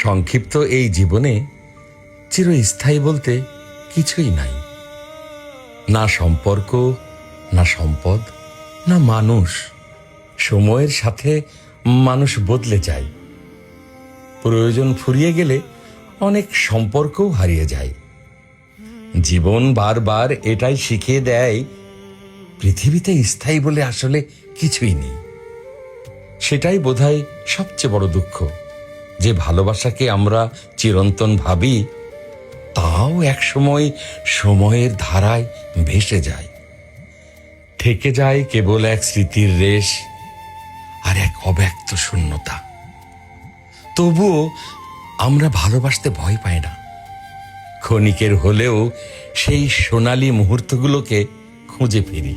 সংক্ষিপ্ত এই জীবনে চিরস্থায়ী বলতে কিছুই নাই। না সম্পর্ক, না সম্পদ, না মানুষ। সময়ের সাথে মানুষ বদলে যায়। প্রয়োজন ফুরিয়ে গেলে অনেক সম্পর্কও হারিয়ে যায়। জীবন বারবার এটাই শিখিয়ে দেয়, পৃথিবীতে স্থায়ী বলে আসলে কিছুই নেই। সেটাই বোধহয় সবচেয়ে বড় দুঃখ, যে ভালোবাসাকে আমরা চিরন্তন ভাবি, তাও একসময় সময়ের ধারায় ভেসে যায়। থেকে যায় কেবল এক স্মৃতির রেশ আর এক অব্যক্ত শূন্যতা। তবুও আমরা ভালোবাসতে ভয় পাই না। ক্ষণিকের হলেও সেই সোনালী মুহূর্তগুলোকে খুঁজে ফিরি।